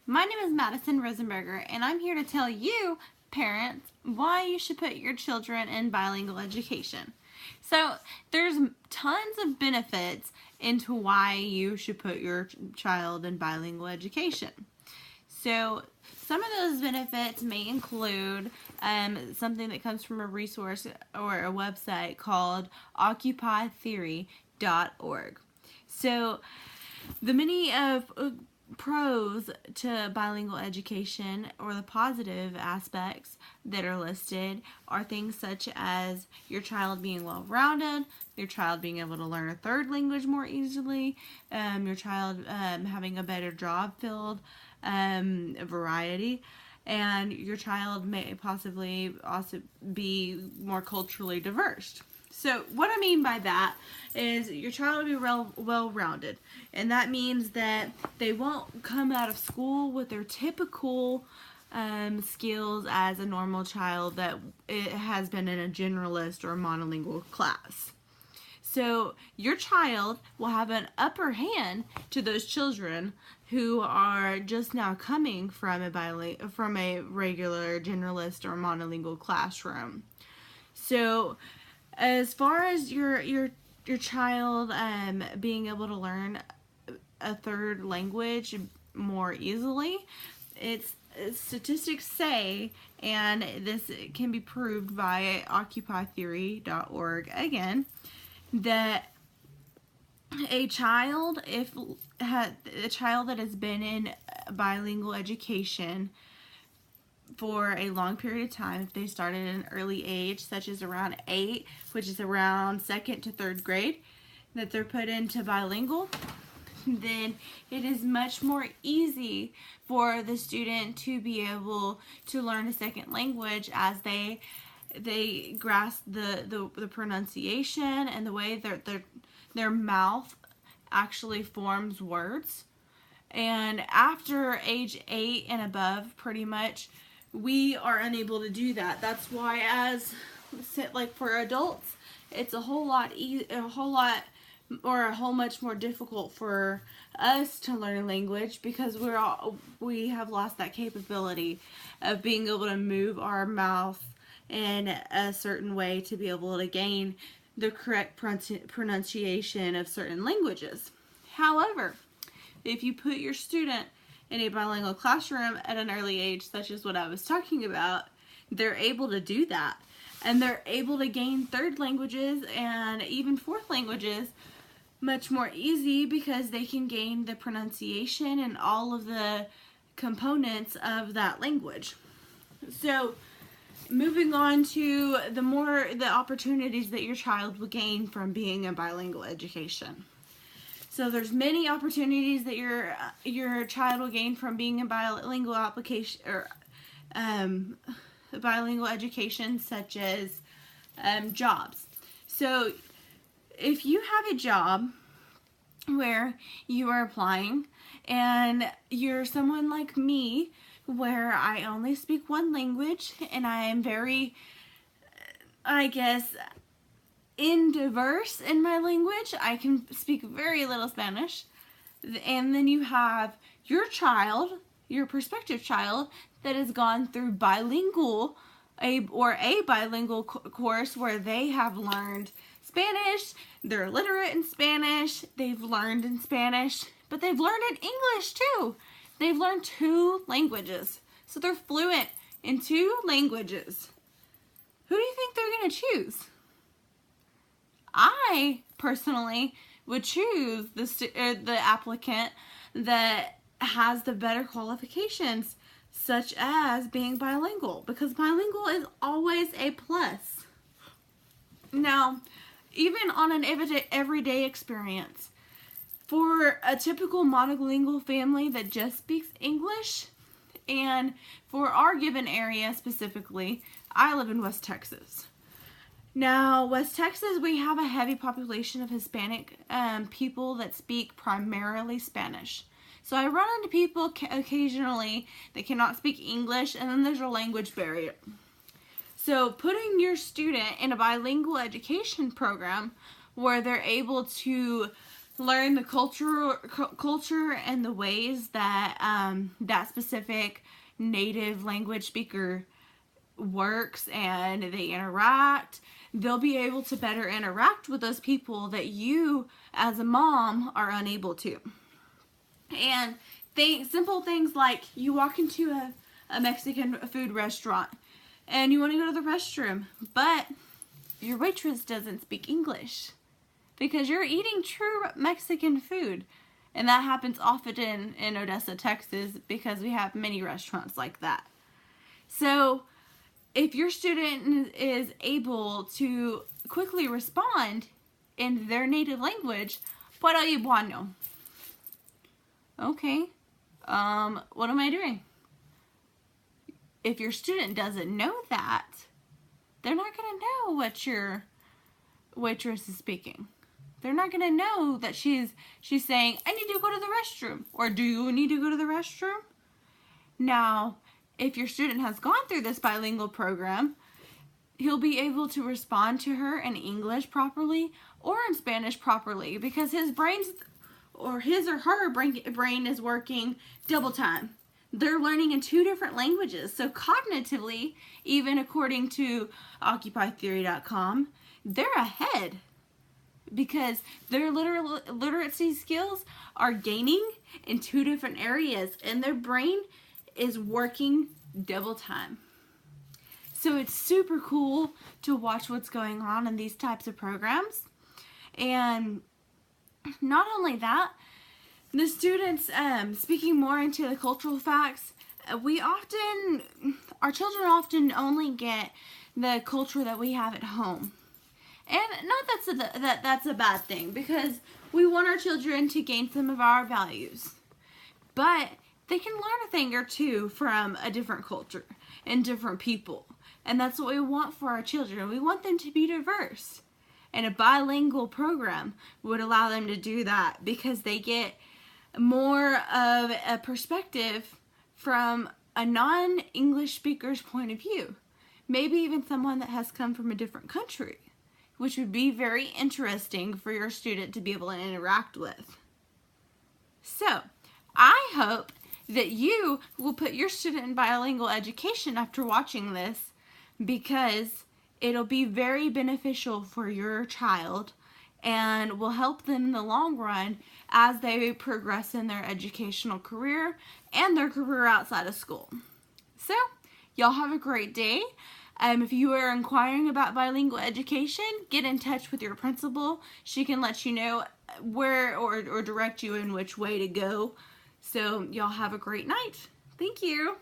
My name is Madison Rosenberger, and I'm here to tell you, parents, why you should put your children in bilingual education. So, there's tons of benefits into why you should put your child in bilingual education. So, some of those benefits may include something that comes from a resource or a website called occupytheory.org. So, the many of pros to bilingual education, or the positive aspects that are listed, are things such as your child being well-rounded, your child being able to learn a third language more easily, your child having a better job field, variety, and your child may possibly also be more culturally diverse. So what I mean by that is your child will be well-rounded, and that means that they won't come out of school with their typical skills as a normal child that it has been in a generalist or monolingual class. So your child will have an upper hand to those children who are just now coming from a regular generalist or monolingual classroom. So as far as your child being able to learn a third language more easily, statistics say, and this can be proved by occupytheory.org again, that a child that has been in bilingual education for a long period of time, if they started at an early age, such as around 8, which is around 2nd to 3rd grade, that they're put into bilingual, then it is much more easy for the student to be able to learn a second language as they grasp the pronunciation and the way their mouth actually forms words. And after age 8 and above, pretty much, we are unable to do that. That's why, for adults, it's a whole much more difficult for us to learn a language, because we have lost that capability of being able to move our mouth in a certain way to be able to gain the correct pronunciation of certain languages. However, if you put your student in a bilingual classroom at an early age, such as what I was talking about, they're able to do that. And they're able to gain third languages and even fourth languages much more easy, because they can gain the pronunciation and all of the components of that language. So, moving on to the opportunities that your child will gain from being in bilingual education. So there's many opportunities that your child will gain from being in bilingual application or bilingual education, such as jobs. So if you have a job where you are applying and you're someone like me, where I only speak one language and I am very, diverse in my language, I can speak very little Spanish, and then you have your child, your prospective child, that has gone through a bilingual course where they have learned Spanish, they're literate in Spanish, they've learned in Spanish, but they've learned in English too. They've learned 2 languages, so they're fluent in 2 languages. Who do you think they're going to choose? I personally would choose the applicant that has the better qualifications, such as being bilingual, because bilingual is always a plus. Now, even on an everyday experience, for a typical monolingual family that just speaks English, and for our given area specifically, I live in West Texas. Now, West Texas, we have a heavy population of Hispanic people that speak primarily Spanish. So I run into people occasionally that cannot speak English, and then there's a language barrier. So putting your student in a bilingual education program where they're able to learn the culture and the ways that that specific native language speaker works and they interact, they'll be able to better interact with those people that you as a mom are unable to. And simple things like you walk into a Mexican food restaurant and you want to go to the restroom, but your waitress doesn't speak English because you're eating true Mexican food. And that happens often in Odessa, Texas, because we have many restaurants like that. So if your student is able to quickly respond in their native language, ¿Puedo ir bueno? Okay, what am I doing? If your student doesn't know that, they're not going to know what your waitress is speaking. They're not going to know that she's saying, I need to go to the restroom, or do you need to go to the restroom? Now, if your student has gone through this bilingual program, he'll be able to respond to her in English properly or in Spanish properly because his or her brain is working double time. They're learning in two different languages. So cognitively, even according to OccupyTheory.com, they're ahead because their literacy skills are gaining in two different areas and their brain is working double time. So it's super cool to watch what's going on in these types of programs. And not only that, the students, speaking more into the cultural facts, our children often only get the culture that we have at home. And not that's a bad thing, because we want our children to gain some of our values. But they can learn a thing or two from a different culture and different people. And that's what we want for our children. We want them to be diverse. And a bilingual program would allow them to do that because they get more of a perspective from a non-English speaker's point of view. Maybe even someone that has come from a different country, which would be very interesting for your student to be able to interact with. So, I hope that you will put your student in bilingual education after watching this, because it'll be very beneficial for your child and will help them in the long run as they progress in their educational career and their career outside of school. So, y'all have a great day. If you are inquiring about bilingual education, get in touch with your principal. She can let you know where or direct you in which way to go. So, y'all have a great night. Thank you.